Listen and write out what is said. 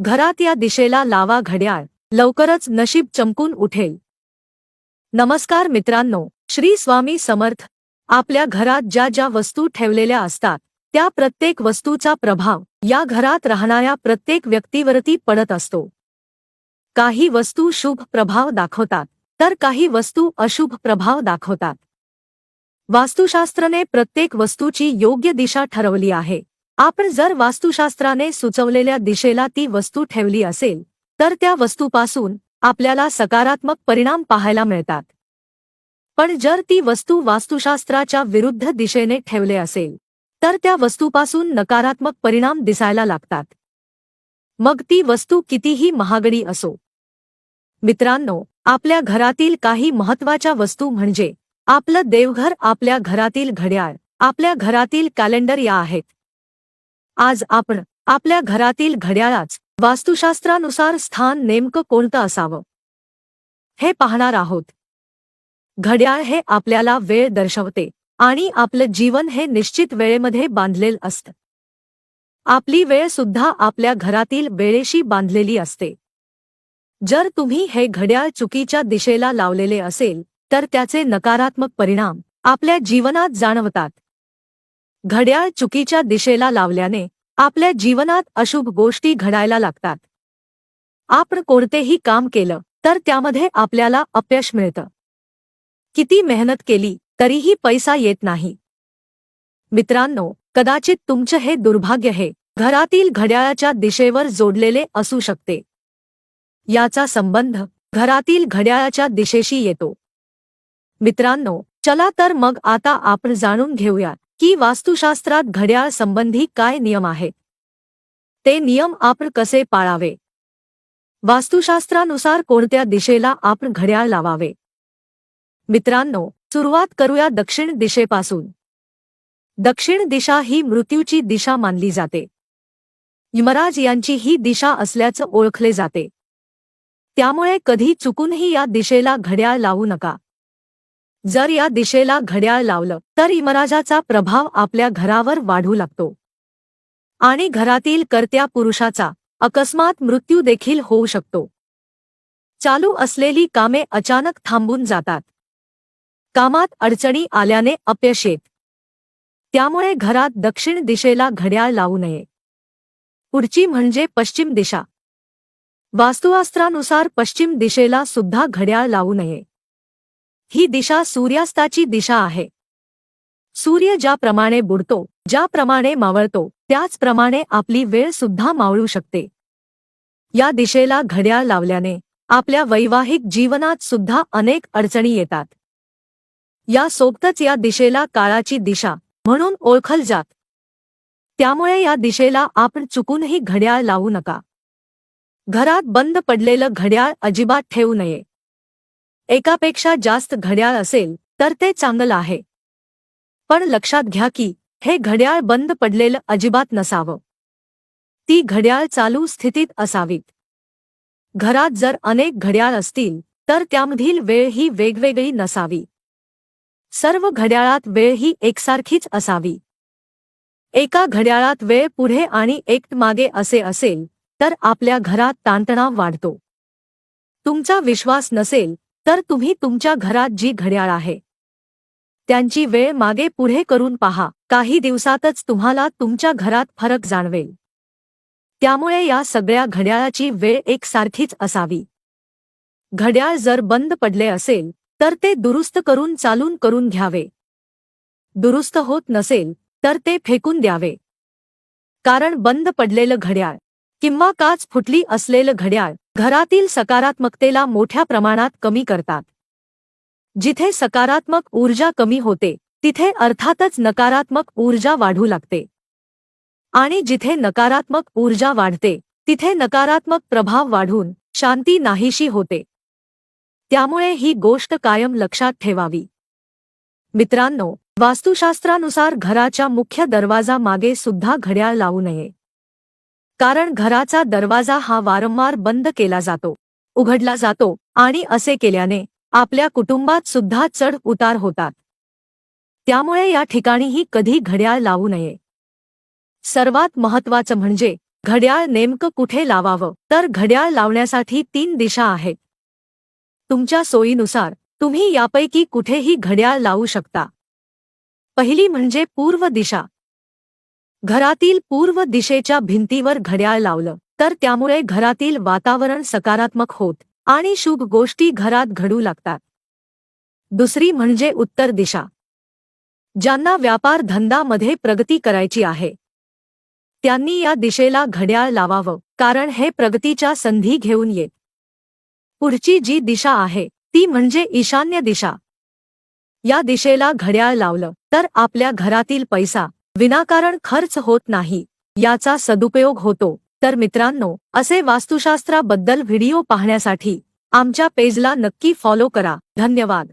घरात या दिशेला लावा घड्याळ, लवकरच नशीब चमकून उठेल. नमस्कार मित्रांनो, श्री स्वामी समर्थ. आपल्या घरात ज्या ज्या वस्तू ठेवलेल्या असतात त्या प्रत्येक वस्तूचा प्रभाव या घरात राहणाऱ्या प्रत्येक व्यक्तीवरती पडत असतो. काही वस्तू शुभ प्रभाव दाखवतात तर काही वस्तू अशुभ प्रभाव दाखवतात. वास्तुशास्त्राने प्रत्येक वस्तूची योग्य दिशा ठरवली आहे. आपण जर वास्तुशास्त्राने सुचवलेल्या दिशेला ती वस्तू ठेवली असेल तर त्या वस्तूपासून आपल्याला सकारात्मक परिणाम पाहायला मिळतात. पण जर ती वस्तू वास्तुशास्त्राच्या विरुद्ध दिशेने ठेवले असेल तर त्या वस्तूपासून नकारात्मक परिणाम दिसायला लागतात. मग ती वस्तू कितीही महागडी असो. मित्रांनो, आपल्या घरातील काही महत्त्वाच्या वस्तू म्हणजे आपलं देवघर, आपल्या घरातील घड्याळ, आपल्या घरातील कॅलेंडर या आहेत. आज आपण आपल्या घरातील घड्याळाच वास्तुशास्त्रानुसार स्थान नेमकं कोणतं असावं हे पाहणार आहोत. घड्याळ हे आपल्याला वेळ दर्शवते आणि आपलं जीवन हे निश्चित वेळेमध्ये बांधलेलं असतं. आपली वेळ सुद्धा आपल्या घरातील वेळेशी बांधलेली असते. जर तुम्ही हे घड्याळ चुकीच्या दिशेला लावलेले असेल तर त्याचे नकारात्मक परिणाम आपल्या जीवनात जाणवतात. घड्याळ चुकीच्या दिशेला लावल्याने आपल्या जीवनात अशुभ गोष्टी घडायला लागतात. आपण कोणतेही काम केलं तर त्यामध्ये आपल्याला अपयश मिळतं. किती मेहनत केली तरीही पैसा येत नाही. मित्रांनो, कदाचित तुमचं हे दुर्भाग्य हे घरातील घड्याळाच्या दिशेवर जोडलेले असू शकते. याचा संबंध घरातील घड्याळाच्या दिशेशी येतो. मित्रांनो, चला तर मग आता आपण जाणून घेऊया की वास्तुशास्त्रात घड्याळ संबंधी काय नियम आहेत. ते नियम आपण कसे पाळावे. वास्तुशास्त्रानुसार कोणत्या दिशेला आपण घड्याळ लावावे. मित्रांनो, सुरुवात करूया दक्षिण दिशेपासून. दक्षिण दिशा ही मृत्यूची दिशा मानली जाते. यमराज यांची ही दिशा असल्याचं ओळखले जाते. त्यामुळे कधी चुकूनही या दिशेला घड्याळ लावू नका. जर या दिशेला घड्याळ लावलं तर यमराजाचा प्रभाव आपल्या घरावर वाढू लागतो आणि घरातील कर्त्या पुरुषाचा अकस्मात मृत्यू देखील होऊ शकतो. चालू असलेली कामे अचानक थांबून जातात. कामात अडचणी आल्याने अपयश येत. त्यामुळे घरात दक्षिण दिशेला घड्याळ लावू नये. पुढची म्हणजे पश्चिम दिशा. वास्तुशास्त्रानुसार पश्चिम दिशेला सुद्धा घड्याळ लावू नये. ही दिशा सूर्यास्ताची दिशा आहे. सूर्य ज्याप्रमाणे बुडतो, ज्याप्रमाणे मावळतो, त्याचप्रमाणे आपली वेळ सुद्धा मावळू शकते. या दिशेला घड्याळ लावल्याने आपल्या वैवाहिक जीवनात सुद्धा अनेक अडचणी येतात. यासोबतच या दिशेला काळाची दिशा म्हणून ओळखल जात. त्यामुळे या दिशेला आपण चुकूनही घड्याळ लावू नका. घरात बंद पडलेलं घड्याळ अजिबात ठेवू नये. एकापेक्षा जास्त घड्याळ असेल तर ते चांगलं आहे. पण लक्षात घ्या की हे घड्याळ बंद पडलेलं अजिबात नसावं. ती घड्याळ चालू स्थितीत असावीत. घरात जर अनेक घड्याळ असतील तर त्यामधील वेळ ही वेगवेगळी नसावी. सर्व घड्याळात वेळ ही एकसारखीच असावी. एका घड्याळात वेळ पुढे आणि एक मागे असे असेल तर आपल्या घरात ताणतणाव वाढतो. तुमचा विश्वास नसेल तर तुम्ही तुमच्या घरात जी घड्याळ आहे त्यांची वेळ मागे पुढे करून पहा. काही दिवसातच तुम्हाला तुमच्या घरात फरक जाणवेल. त्यामुळे या सगळ्या घड्याळाची वेळ एकसारखीच असावी. घड्याळ जर बंद पडले असेल तर ते दुरुस्त करून चालून करून घ्यावे. दुरुस्त होत नसेल तर ते फेकून द्यावे. कारण बंद पडलेलं घड्याळ किंवा काच फुटली असलेलं घड्याळ घरातील सकारात्मकतेला मोठ्या प्रमाणात कमी करतात. जिथे सकारात्मक ऊर्जा कमी होते तिथे अर्थातच नकारात्मक ऊर्जा वाढू लागते. आणि जिथे नकारात्मक ऊर्जा वाढते तिथे नकारात्मक प्रभाव वाढून शांती नाहीशी होते. त्यामुळे ही गोष्ट कायम लक्षात ठेवावी. मित्रांनो, वास्तुशास्त्रानुसार घराच्या मुख्य दरवाजा मागे सुद्धा घड्याळ लावू नये. कारण घराचा दरवाजा हा वारंवार बंद केला जातो, उघडला जातो आणि असे केल्याने आपल्या कुटुंबात सुद्धा चढ उतार होतात. त्यामुळे या ठिकाणीही कधी घड्याळ लावू नये. सर्वात महत्त्वाचं म्हणजे घड्याळ नेमकं कुठे लावावं? तर घड्याळ लावण्यासाठी 3 दिशा आहेत. तुमच्या सोयीनुसार तुम्ही यापैकी कुठेही घड्याळ लावू शकता. पहिली म्हणजे पूर्व दिशा. घरातील पूर्व दिशेच्या भिंतीवर घड्याळ लावलं तर त्यामुळे घरातील वातावरण सकारात्मक होत आणि शुभ गोष्टी घरात घडू लागतात. दुसरी म्हणजे उत्तर दिशा. ज्यांना व्यापार धंद्यामध्ये प्रगती करायची आहे त्यांनी या दिशेला घड्याळ लावावं, कारण हे प्रगतीच्या संधी घेऊन येत. पुढची जी दिशा आहे ती म्हणजे ईशान्य दिशा. या दिशेला घड्याळ लावलं तर आपल्या घरातील पैसा विनाकारण खर्च होत नाही, याचा सदुपयोग होतो. तर मित्रांनो, असे वास्तुशास्त्राबद्दल व्हिडिओ पाहण्यासाठी आमच्या पेजला नक्की फॉलो करा. धन्यवाद.